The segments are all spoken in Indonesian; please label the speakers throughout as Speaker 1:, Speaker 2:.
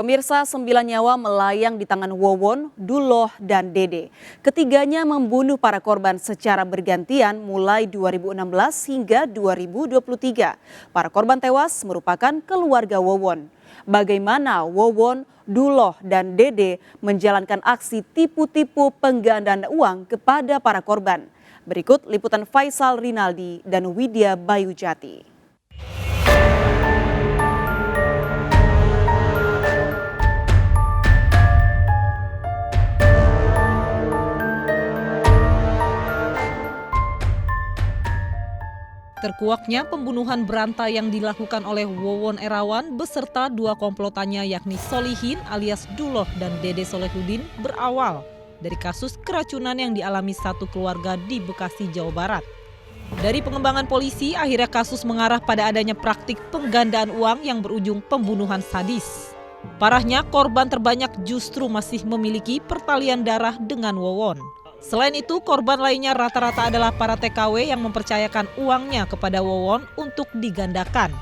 Speaker 1: Pemirsa, 9 nyawa melayang di tangan Wowon, Duloh, dan Dede. Ketiganya membunuh para korban secara bergantian mulai 2016 hingga 2023. Para korban tewas merupakan keluarga Wowon. Bagaimana Wowon, Duloh, dan Dede menjalankan aksi tipu-tipu penggandaan uang kepada para korban? Berikut liputan Faisal Rinaldi dan Widya Bayujati.
Speaker 2: Terkuaknya pembunuhan berantai yang dilakukan oleh Wowon Erawan beserta dua komplotannya yakni Solihin alias Duloh dan Dede Solehudin berawal dari kasus keracunan yang dialami satu keluarga di Bekasi, Jawa Barat. Dari pengembangan polisi, akhirnya kasus mengarah pada adanya praktik penggandaan uang yang berujung pembunuhan sadis. Parahnya, korban terbanyak justru masih memiliki pertalian darah dengan Wowon. Selain itu, korban lainnya rata-rata adalah para TKW yang mempercayakan uangnya kepada Wowon untuk digandakan.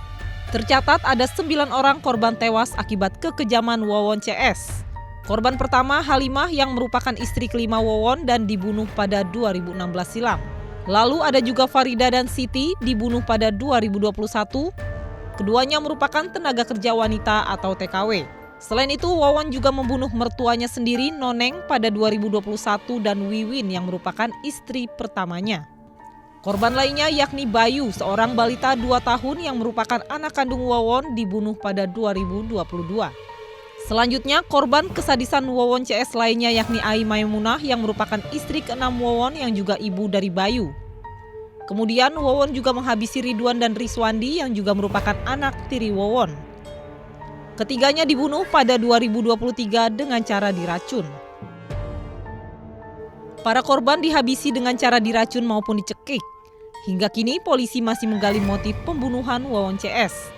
Speaker 2: Tercatat ada 9 orang korban tewas akibat kekejaman Wowon CS. Korban pertama Halimah yang merupakan istri kelima Wowon dan dibunuh pada 2016 silam. Lalu ada juga Farida dan Siti dibunuh pada 2021. Keduanya merupakan tenaga kerja wanita atau TKW. Selain itu, Wowon juga membunuh mertuanya sendiri, Noneng, pada 2021 dan Wiwin yang merupakan istri pertamanya. Korban lainnya yakni Bayu, seorang balita 2 tahun yang merupakan anak kandung Wowon, dibunuh pada 2022. Selanjutnya, korban kesadisan Wowon CS lainnya yakni Ai Maimunah yang merupakan istri ke-6 Wowon yang juga ibu dari Bayu. Kemudian, Wowon juga menghabisi Ridwan dan Riswandi yang juga merupakan anak tiri Wowon. Ketiganya dibunuh pada 2023 dengan cara diracun. Para korban dihabisi dengan cara diracun maupun dicekik. Hingga kini polisi masih menggali motif pembunuhan Wowon CS.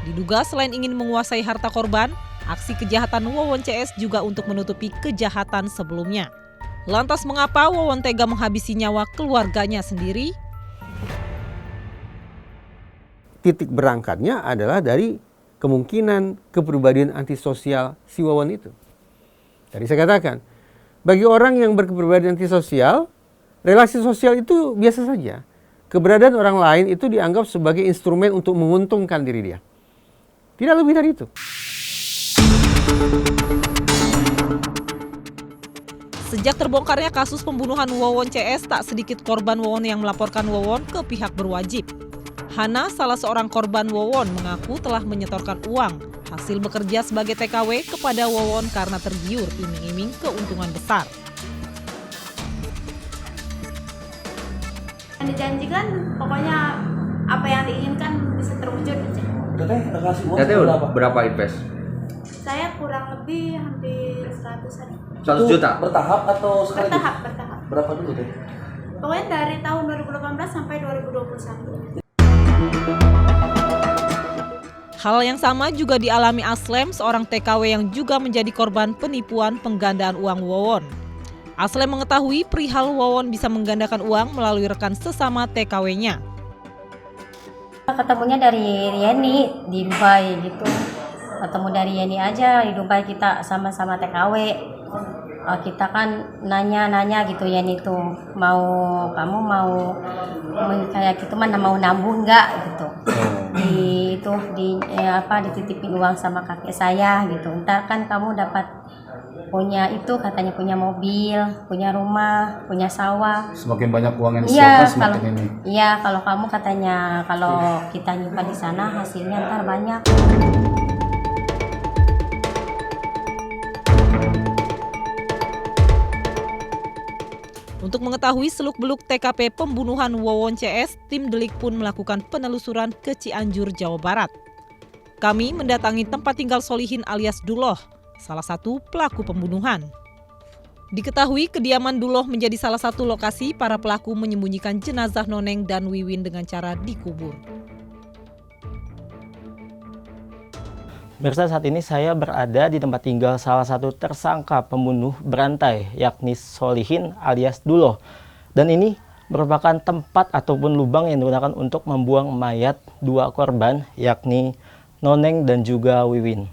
Speaker 2: Diduga selain ingin menguasai harta korban, aksi kejahatan Wowon CS juga untuk menutupi kejahatan sebelumnya. Lantas mengapa Wowon tega menghabisi nyawa keluarganya sendiri?
Speaker 3: Titik berangkatnya adalah dari kemungkinan kepribadian antisosial si Wowon itu. Tadi saya katakan, bagi orang yang berkepribadian antisosial, relasi sosial itu biasa saja. Keberadaan orang lain itu dianggap sebagai instrumen untuk menguntungkan diri dia. Tidak lebih dari itu.
Speaker 2: Sejak terbongkarnya kasus pembunuhan Wowon CS, tak sedikit korban Wowon yang melaporkan Wowon ke pihak berwajib. Hana, salah seorang korban Wowon, mengaku telah menyetorkan uang hasil bekerja sebagai TKW kepada Wowon karena tergiur iming-iming keuntungan besar.
Speaker 4: Yang dijanjikan pokoknya apa yang diinginkan bisa terwujud aja.
Speaker 5: Teteh berapa invest?
Speaker 4: Saya kurang lebih hampir 100-an.
Speaker 5: 100 juta?
Speaker 6: Bertahap atau sekali?
Speaker 4: Bertahap.
Speaker 6: Berapa dulu deh?
Speaker 4: Pokoknya dari tahun 2018 sampai 2021.
Speaker 2: Hal yang sama juga dialami Aslem, seorang TKW yang juga menjadi korban penipuan penggandaan uang Wowon. Aslem mengetahui perihal Wowon bisa menggandakan uang melalui rekan sesama TKW-nya.
Speaker 7: Ketemunya dari Yeni di Dubai gitu. Ketemu dari Yeni aja di Dubai, kita sama-sama TKW. Kita kan nanya gitu Yeni tuh, kamu mau kayak gitu mana mau nabung nggak gitu. Dititipin uang sama kakek saya gitu. Entar kan kamu dapat punya itu, katanya punya mobil, punya rumah, punya sawah.
Speaker 6: Semakin banyak uang yang disetorkan semakin ini.
Speaker 7: Iya, kalau kamu katanya kalau kita nyimpan di sana hasilnya ntar banyak.
Speaker 2: Untuk mengetahui seluk-beluk TKP pembunuhan Wowon CS, tim Delik pun melakukan penelusuran ke Cianjur, Jawa Barat. Kami mendatangi tempat tinggal Solihin alias Duloh, salah satu pelaku pembunuhan. Diketahui kediaman Duloh menjadi salah satu lokasi para pelaku menyembunyikan jenazah Noneng dan Wiwin dengan cara dikubur.
Speaker 8: Pemirsa, saat ini saya berada di tempat tinggal salah satu tersangka pembunuh berantai, yakni Solihin alias Duloh. Dan ini merupakan tempat ataupun lubang yang digunakan untuk membuang mayat dua korban, yakni Noneng dan juga Wiwin.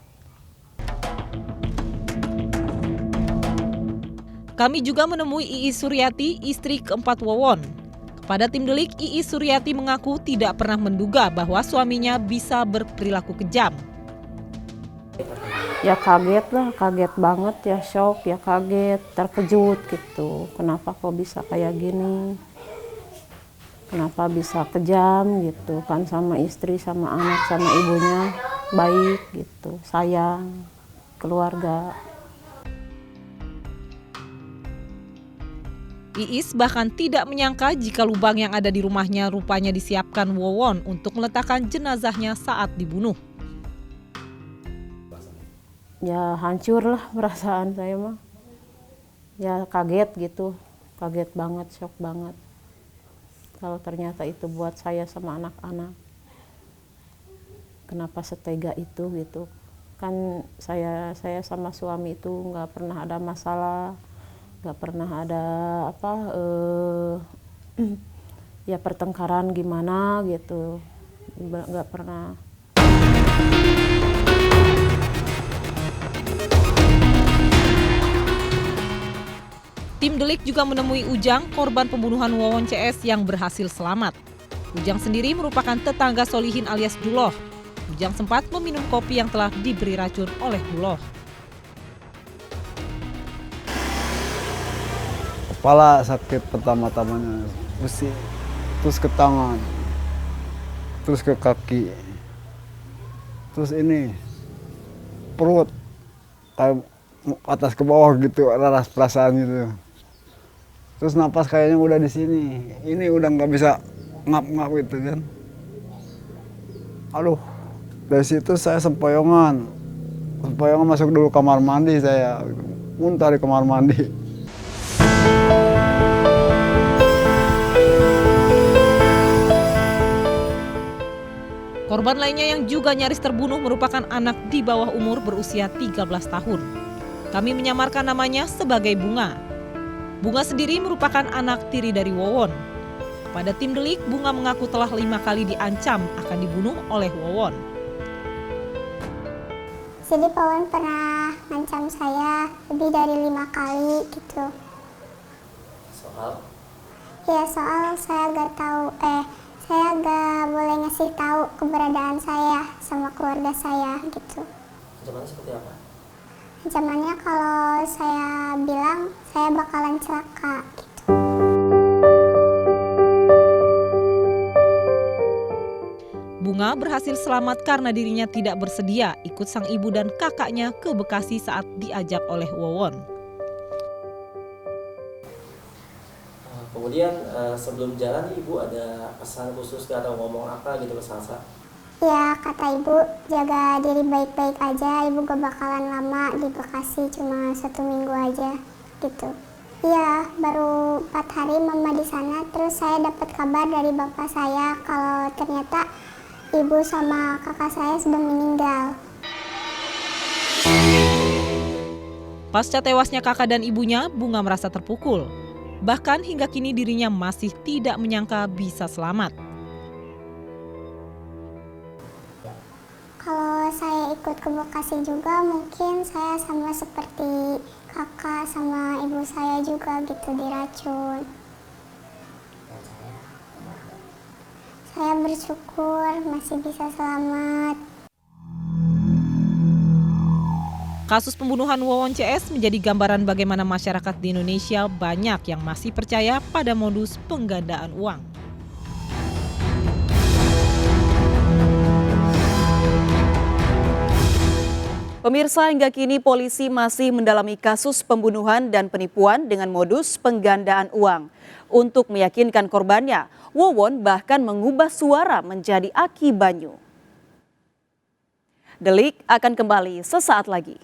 Speaker 2: Kami juga menemui Iis Suryati, istri keempat Wowon. Kepada tim Delik, Iis Suryati mengaku tidak pernah menduga bahwa suaminya bisa berperilaku kejam.
Speaker 9: Ya kaget lah, kaget banget ya, shock, ya kaget, terkejut gitu. Kenapa kok bisa kayak gini? Kenapa bisa kejam gitu kan, sama istri, sama anak, sama ibunya baik gitu, sayang, keluarga.
Speaker 2: Iis bahkan tidak menyangka jika lubang yang ada di rumahnya rupanya disiapkan Wowon untuk meletakkan jenazahnya saat dibunuh.
Speaker 9: Ya hancur lah perasaan saya mah. Ya kaget gitu, kaget banget, shock banget. Kalau ternyata itu buat saya sama anak-anak. Kenapa setega itu gitu. Kan saya sama suami itu nggak pernah ada masalah. Nggak pernah ada ya pertengkaran gimana gitu, nggak pernah.
Speaker 2: Tim Delik juga menemui Ujang, korban pembunuhan Wowon CS yang berhasil selamat. Ujang sendiri merupakan tetangga Solihin alias Duloh. Ujang sempat meminum kopi yang telah diberi racun oleh Duloh.
Speaker 10: Kepala sakit pertama-tamanya, terus ke tangan, terus ke kaki, terus ini perut kayak atas ke bawah gitu, raras perasaan gitu. Terus napas kayaknya udah di sini, ini udah nggak bisa ngap-ngap gitu kan. Aduh, dari situ saya sempoyongan masuk dulu kamar mandi, saya muntah di kamar mandi.
Speaker 2: Korban lainnya yang juga nyaris terbunuh merupakan anak di bawah umur berusia 13 tahun. Kami menyamarkan namanya sebagai Bunga. Bunga sendiri merupakan anak tiri dari Wowon. Pada tim Delik, Bunga mengaku telah 5 kali diancam akan dibunuh oleh Wowon.
Speaker 11: Jadi Wowon pernah ngancam saya lebih dari 5 kali gitu.
Speaker 8: Soal?
Speaker 11: Ya soal saya saya gak boleh ngasih tahu keberadaan saya sama keluarga saya gitu.
Speaker 8: Ancamannya seperti apa?
Speaker 11: Ancamannya kalau saya bilang saya bakalan celaka gitu.
Speaker 2: Bunga berhasil selamat karena dirinya tidak bersedia ikut sang ibu dan kakaknya ke Bekasi saat diajak oleh Wowon.
Speaker 8: Kemudian sebelum jalan ibu ada pesan khusus atau ngomong apa gitu ke Salsa?
Speaker 11: Ya kata ibu jaga diri baik-baik aja, ibu gak bakalan lama di Bekasi, cuma 1 minggu aja gitu. Iya baru 4 hari mama di sana, terus saya dapat kabar dari bapak saya kalau ternyata ibu sama kakak saya sudah meninggal.
Speaker 2: Pasca tewasnya kakak dan ibunya, Bunga merasa terpukul. Bahkan hingga kini dirinya masih tidak menyangka bisa selamat.
Speaker 11: Kalau saya ikut ke Bekasi juga mungkin saya sama seperti kakak sama ibu saya juga gitu, diracun. Saya bersyukur masih bisa selamat.
Speaker 2: Kasus pembunuhan Wowon CS menjadi gambaran bagaimana masyarakat di Indonesia banyak yang masih percaya pada modus penggandaan uang.
Speaker 1: Pemirsa, hingga kini polisi masih mendalami kasus pembunuhan dan penipuan dengan modus penggandaan uang. Untuk meyakinkan korbannya, Wowon bahkan mengubah suara menjadi Aki Banyu. Delik akan kembali sesaat lagi.